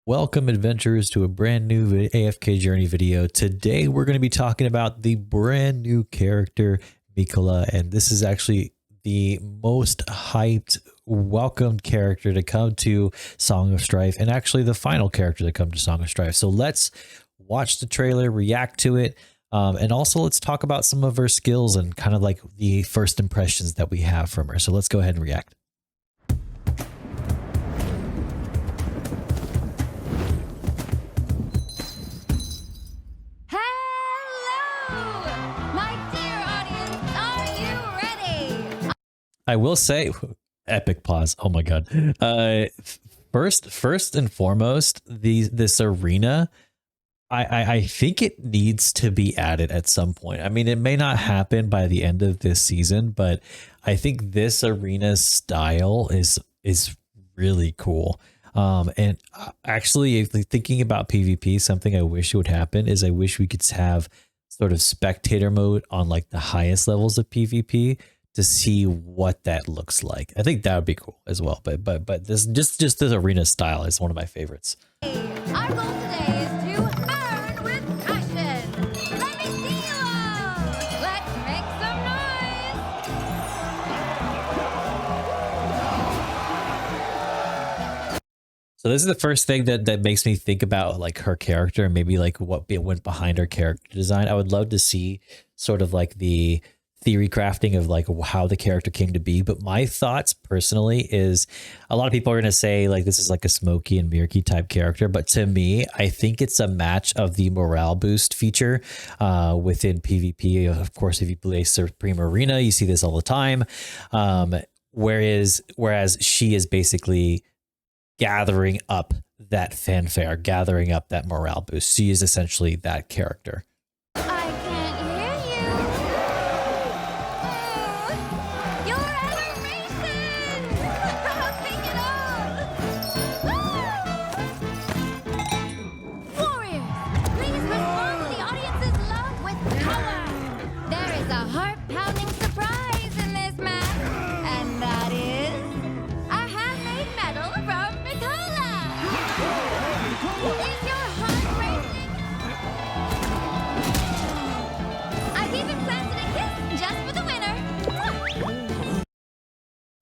Welcome adventurers to a brand new AFK journey video. Today we're going to be talking about the brand new character Mikola, and this is actually the most hyped welcomed character to come to Song of Strife, and actually the final character to come to Song of Strife. So let's watch the trailer, react to it, and also let's talk about some of her skills and kind of like the first impressions that we have from her. So let's go ahead and react. I will say, epic pause. Oh my god. First and foremost, this arena, I think it needs to be added at some point. I mean, it may not happen by the end of this season, but I think this arena style is really cool. And actually, thinking about PvP, something I wish would happen is I wish we could have sort of spectator mode on like the highest levels of PvP to see what that looks like. I think that would be cool as well. But this just this arena style is one of my favorites. Our goal today is to earn with passion. Let me see you all. Let's make some noise. So this is the first thing that makes me think about like her character and maybe like what went behind her character design. I would love to see sort of like the theory crafting of like how the character came to be, but my thoughts personally is a lot of people are going to say like this is like a Smokey and Mirky type character, but to me I think it's a match of the morale boost feature within PvP. Of course, if you play Supreme Arena, you see this all the time, whereas she is basically gathering up that fanfare, gathering up that morale boost. She is essentially that character.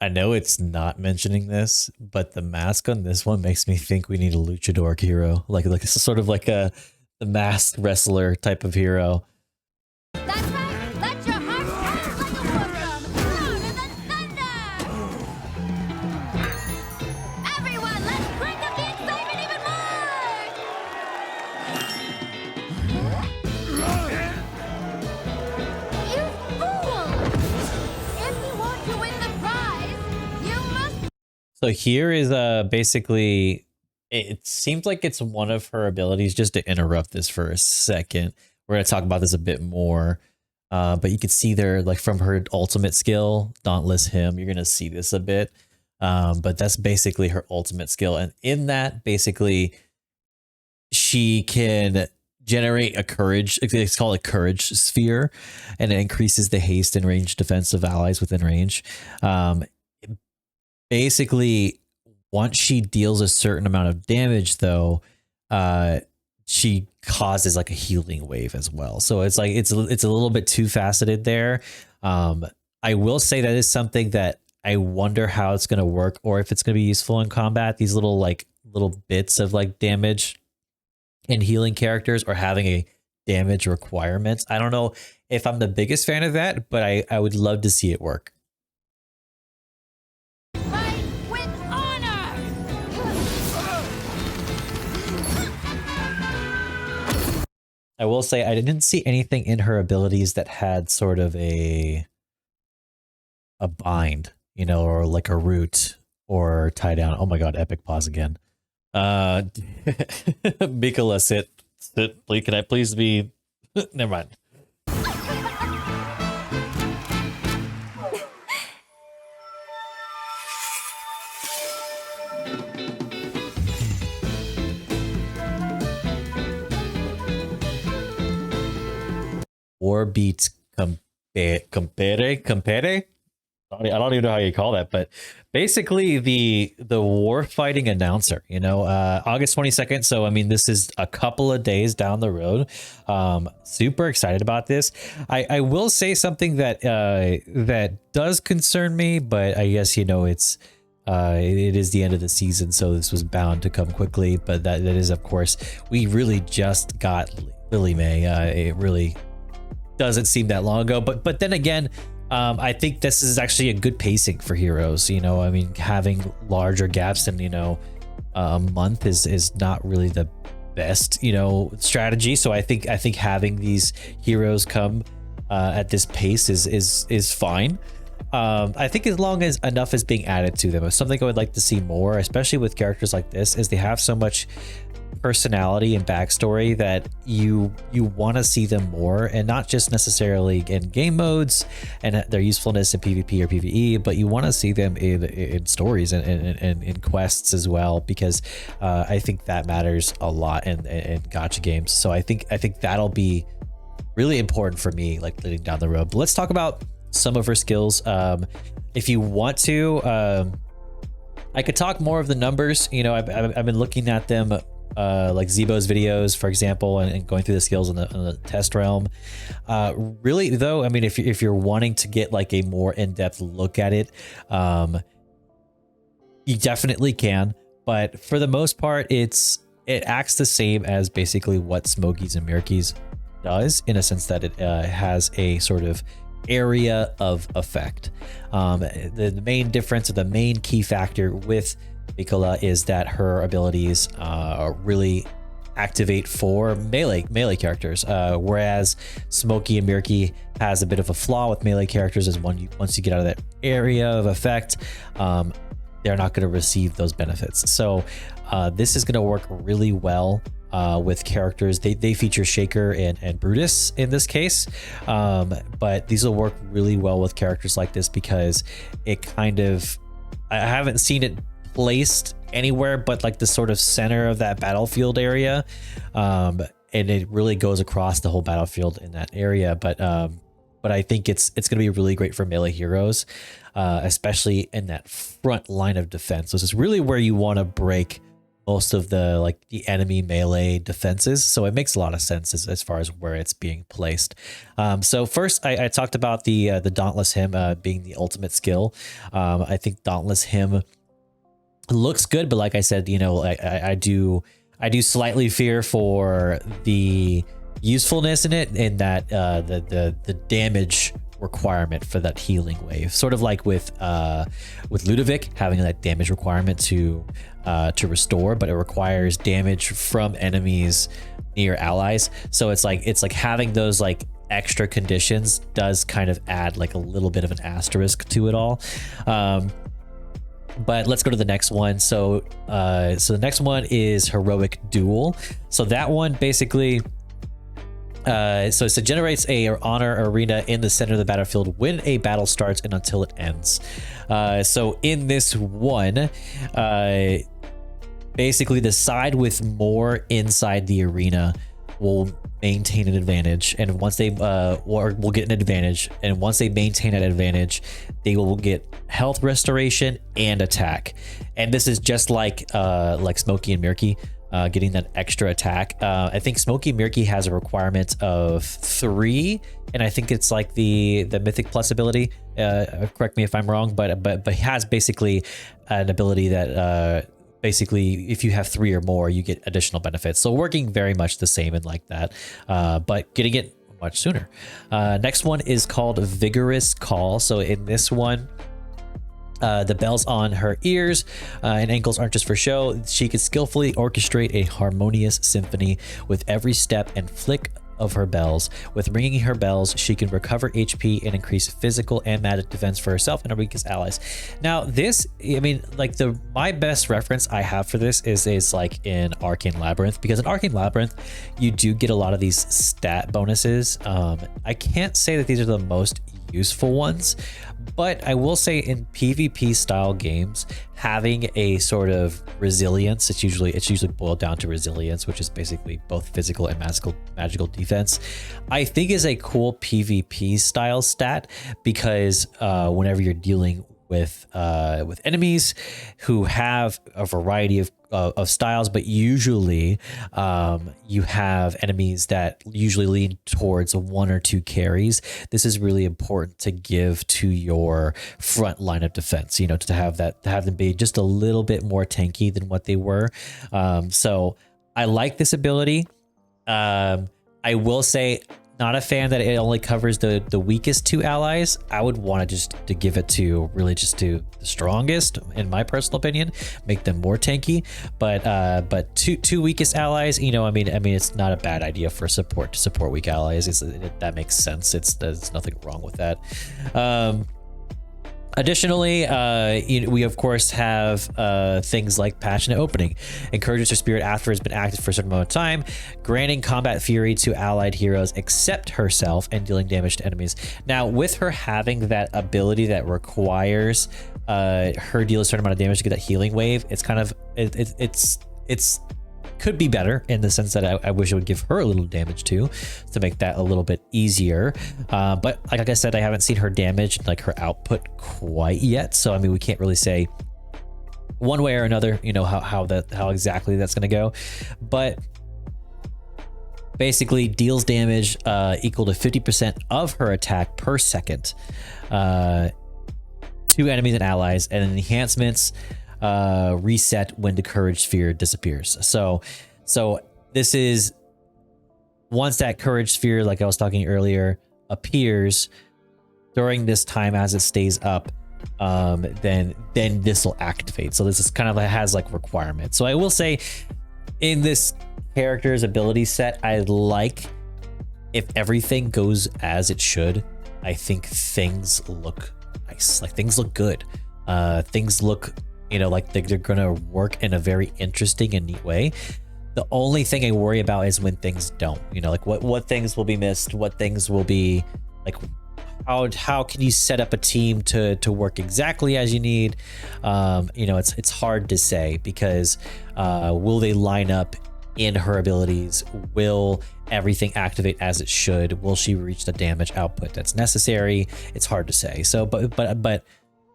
I know it's not mentioning this, but the mask on this one makes me think we need a luchador hero, like this is sort of like the masked wrestler type of hero. That's right. Let your heart pound like a war drum, louder than thunder. Everyone, let's crank up the excitement even more. You fool! If you want to win the prize, you must. So here is basically, it seems like it's one of her abilities, just to interrupt this for a second. We're going to talk about this a bit more, but you can see there, like from her ultimate skill, Dauntless Him, you're going to see this a bit, but that's basically her ultimate skill. And in that, basically, she can generate a courage, it's called a courage sphere, and it increases the haste and range defense of allies within range. Basically, once she deals a certain amount of damage, though, she causes like a healing wave as well. So it's like it's a little bit too faceted there. I will say that is something that I wonder how it's going to work, or if it's going to be useful in combat. These little bits of like damage in healing characters, or having a damage requirement. I don't know if I'm the biggest fan of that, but I would love to see it work. I will say I didn't see anything in her abilities that had sort of a bind, you know, or like a root or tie down. Oh my god, epic pause again. Mikola, sit. Please, can I please be? Never mind. War beats compere. I don't even know how you call that, but basically the war fighting announcer, you know, August 22nd. So I mean, this is a couple of days down the road. Super excited about this. I will say something that that does concern me, but I guess, you know, it is the end of the season, so this was bound to come quickly. But that is, of course, we really just got Lily May. It really doesn't seem that long ago, but then again, I think this is actually a good pacing for heroes. You know, I mean, having larger gaps than, you know, a month is not really the best, you know, strategy. So I think having these heroes come at this pace is fine. I think as long as enough is being added to them, something I would like to see more, especially with characters like this, is they have so much personality and backstory that you want to see them more, and not just necessarily in game modes and their usefulness in PvP or PvE, but you want to see them in stories and in quests as well, because I think that matters a lot in gacha games. So I think that'll be really important for me, like leading down the road. But let's talk about some of her skills. If you want to, I could talk more of the numbers. You know, I've been looking at them, like Zebo's videos, for example, and going through the skills in the test realm. Really though, I mean, if you're wanting to get like a more in-depth look at it, you definitely can. But for the most part, it acts the same as basically what Smokey's and Mirky's does, in a sense that it has a sort of area of effect. The main difference, or the main key factor with Mikola, is that her abilities really activate for melee characters, whereas Smokey and Mirky has a bit of a flaw with melee characters, is once you get out of that area of effect, they're not going to receive those benefits. So this is going to work really well with characters. They feature Shaker and Brutus in this case, but these will work really well with characters like this, because it kind of, I haven't seen it placed anywhere but like the sort of center of that battlefield area, and it really goes across the whole battlefield in that area. But I think it's going to be really great for melee heroes, especially in that front line of defense. This is really where you want to break most of the enemy melee defenses. So it makes a lot of sense as far as where it's being placed. So first, I talked about the Dauntless Hymn being the ultimate skill. I think Dauntless Hymn looks good, but like I said, you know, I do slightly fear for the usefulness in it, in that the damage requirement for that healing wave, sort of like with Ludovic having that damage requirement to restore, but it requires damage from enemies near allies. So it's like having those like extra conditions does kind of add like a little bit of an asterisk to it all. But let's go to the next one. So the next one is Heroic Duel. So that one basically, so it generates a honor arena in the center of the battlefield when a battle starts and until it ends. So in this one, basically the side with more inside the arena will maintain an advantage, and once they will get an advantage, and once they maintain that advantage, they will get health restoration and attack. And this is just like Smokey and Mirky getting that extra attack. I think Smokey and Mirky has a requirement of 3, and I think it's like the Mythic Plus ability. Correct me if I'm wrong, but he has basically an ability that basically if you have 3 or more, you get additional benefits. So working very much the same and like that, but getting it much sooner. Next one is called Vigorous Call. So in this one, the bells on her ears and ankles aren't just for show. She can skillfully orchestrate a harmonious symphony with every step and flick of her bells. With ringing her bells, she can recover HP and increase physical and magic defense for herself and her weakest allies. Now this, I mean, like my best reference I have for this is like in Arcane Labyrinth, because in Arcane Labyrinth you do get a lot of these stat bonuses. I can't say that these are the most useful ones. But I will say in PvP style games, having a sort of resilience, it's usually boiled down to resilience, which is basically both physical and magical defense, I think is a cool PvP style stat, because whenever you're dealing with enemies who have a variety of styles, but usually you have enemies that usually lean towards one or two carries. This is really important to give to your front line of defense, you know, to have them be just a little bit more tanky than what they were. So I like this ability. I will say, not a fan that it only covers the weakest two allies. I would want to give it to really just to the strongest, in my personal opinion, make them more tanky. But two weakest allies, you know, I mean, it's not a bad idea for support to support weak allies. That makes sense. There's nothing wrong with that. Additionally, we of course have things like Passionate Opening. Encourages her spirit after it's been active for a certain amount of time, granting combat fury to allied heroes except herself and dealing damage to enemies. Now, with her having that ability that requires her deal a certain amount of damage to get that healing wave, it's kind of it's could be better in the sense that I wish it would give her a little damage too, to make that a little bit easier. But like I said, I haven't seen her damage, like her output, quite yet. So I mean, we can't really say one way or another, you know, how exactly that's going to go. But basically deals damage equal to 50% of her attack per second to enemies and allies, and enhancements reset when the courage sphere disappears. So this is, once that courage sphere, like I was talking earlier, appears during this time as it stays up, then this will activate. So this is kind of has like requirements. So I will say, in this character's ability set, I like, if everything goes as it should, I think things look nice. Like, things look good. Things look, you know, like they're gonna work in a very interesting and neat way. The only thing I worry about is when things don't, you know, like what things will be missed, what things will be like, how can you set up a team to work exactly as you need? You know, it's hard to say, because will they line up in her abilities? Will everything activate as it should? Will she reach the damage output that's necessary? It's hard to say. So, but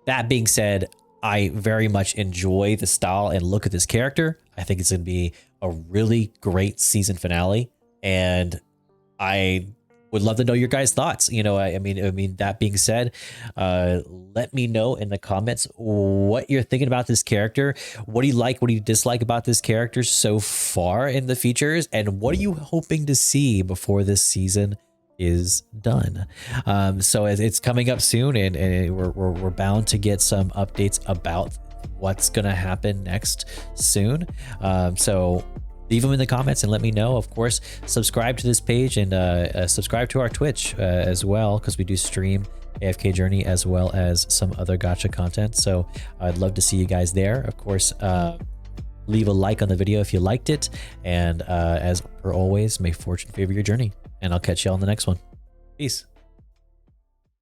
that being said, I very much enjoy the style and look at this character. I think it's going to be a really great season finale, and I would love to know your guys' thoughts. You know, I mean, that being said, let me know in the comments what you're thinking about this character. What do you like? What do you dislike about this character so far in the features? And what are you hoping to see before this season is done? So it's coming up soon, and we're bound to get some updates about what's gonna happen next soon. So leave them in the comments and let me know. Of course, subscribe to this page, and subscribe to our Twitch as well, because we do stream AFK Journey as well as some other gacha content. So I'd love to see you guys there. Of course, leave a like on the video if you liked it, and as per always, may fortune favor your journey, and I'll catch you all in the next one. Peace.